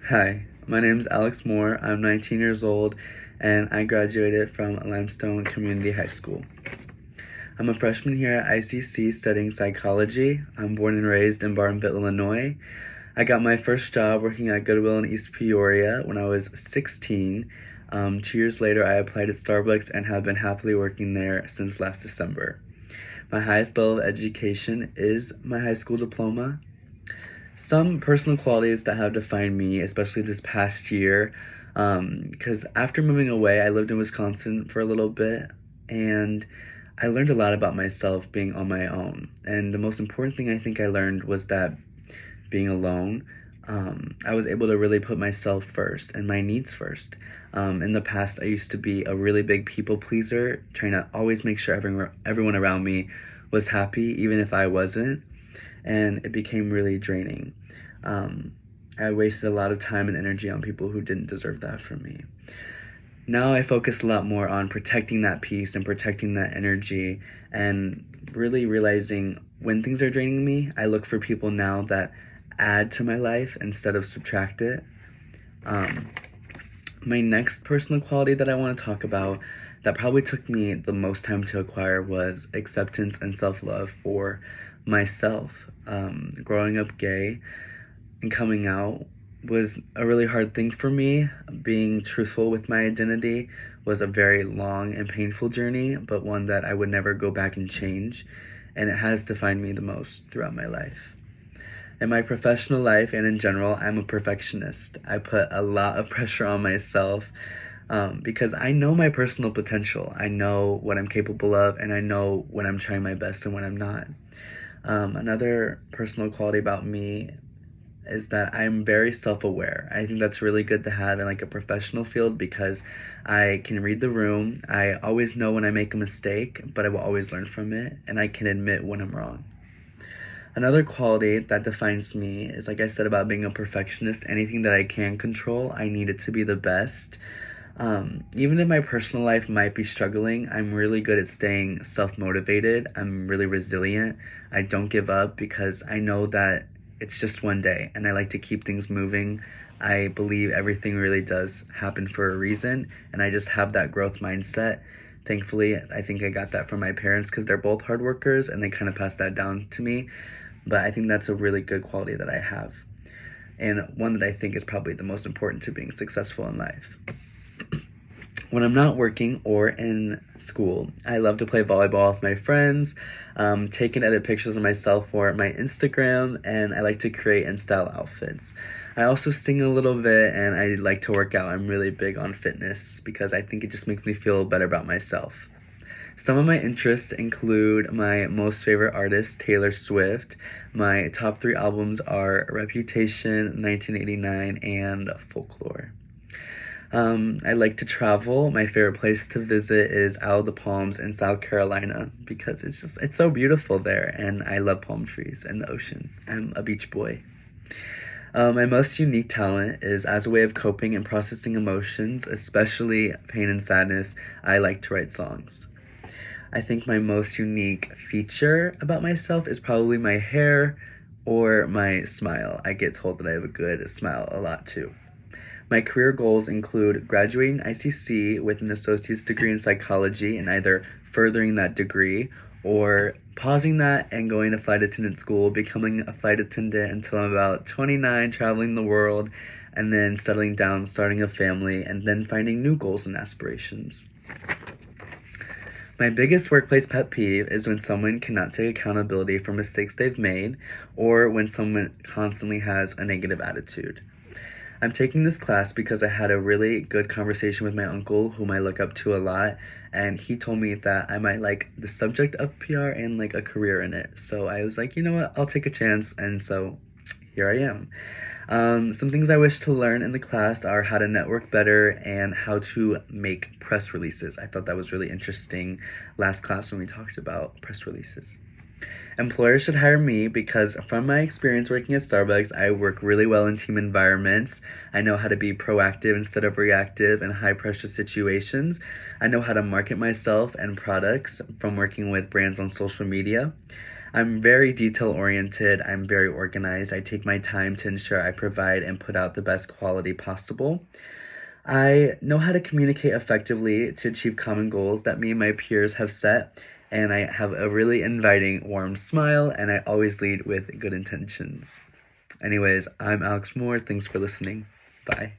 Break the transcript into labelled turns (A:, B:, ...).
A: Hi, my name is Alex Moore. I'm 19 years old and I graduated from Limestone Community High School. I'm a freshman here at ICC studying psychology. I'm born and raised in Bartonville, Illinois. I got my first job working at Goodwill in East Peoria when I was 16. 2 years later, I applied at Starbucks and have been happily working there since last December. My highest level of education is my high school diploma. Some personal qualities that have defined me, especially this past year, because after moving away, I lived in Wisconsin for a little bit, and I learned a lot about myself being on my own. And the most important thing I think I learned was that being alone, I was able to really put myself first and my needs first. In the past, I used to be a really big people pleaser, trying to always make sure everyone around me was happy, even if I wasn't, and it became really draining. Um, I wasted a lot of time and energy on people who didn't deserve that from me. Now I focus a lot more on protecting that peace and protecting that energy and really realizing when things are draining me, I look for people now that add to my life instead of subtract it. Um, my next personal quality that I want to talk about that probably took me the most time to acquire was acceptance and self love for myself. Growing up gay and coming out was a really hard thing for me. Being truthful with my identity was a very long and painful journey, but one that I would never go back and change, and it has defined me the most throughout my life. In my professional life and in general, I'm a perfectionist. I put a lot of pressure on myself because I know my personal potential. I know what I'm capable of, and I know when I'm trying my best and when I'm not. Another personal quality about me is that I'm very self-aware. I think that's really good to have in like a professional field because I can read the room. I always know when I make a mistake, but I will always learn from it, and I can admit when I'm wrong. Another quality that defines me is, like I said, about being a perfectionist. Anything that I can control, I need it to be the best. Even if my personal life might be struggling, I'm really good at staying self motivated. I'm really resilient. I don't give up because I know that it's just one day and I like to keep things moving. I believe everything really does happen for a reason, and I just have that growth mindset. Thankfully, I think I got that from my parents because they're both hard workers and they kind of passed that down to me. But I think that's a really good quality that I have, and one that I think is probably the most important to being successful in life. When I'm not working or in school, I love to play volleyball with my friends, take and edit pictures of myself for my Instagram, and I like to create and style outfits. I also sing a little bit and I like to work out. I'm really big on fitness because I think it just makes me feel better about myself. Some of my interests include my most favorite artist, Taylor Swift. My top three albums are Reputation, 1989, and Folklore. I like to travel. My favorite place to visit is Isle of the Palms in South Carolina because it's so beautiful there, and I love palm trees and the ocean. I'm a beach boy. My most unique talent is as a way of coping and processing emotions, especially pain and sadness. I like to write songs. I think my most unique feature about myself is probably my hair or my smile. I get told that I have a good smile a lot too. My career goals include graduating ICC with an associate's degree in psychology and either furthering that degree or pausing that and going to flight attendant school, becoming a flight attendant until I'm about 29, traveling the world, and then settling down, starting a family, and then finding new goals and aspirations. My biggest workplace pet peeve is when someone cannot take accountability for mistakes they've made or when someone constantly has a negative attitude. I'm taking this class because I had a really good conversation with my uncle, whom I look up to a lot, and he told me that I might like the subject of PR and like a career in it. So I was like, you know what, I'll take a chance, and so here I am. Some things I wish to learn in the class are how to network better and how to make press releases. I thought that was really interesting last class when we talked about press releases. Employers should hire me because from my experience working at Starbucks, I work really well in team environments. I know how to be proactive instead of reactive in high pressure situations. I know how to market myself and products from working with brands on social media. I'm very detail oriented. I'm very organized. I take my time to ensure I provide and put out the best quality possible. I know how to communicate effectively to achieve common goals that me and my peers have set, and I have a really inviting, warm smile, and I always lead with good intentions. Anyways, I'm Alex Moore. Thanks for listening. Bye.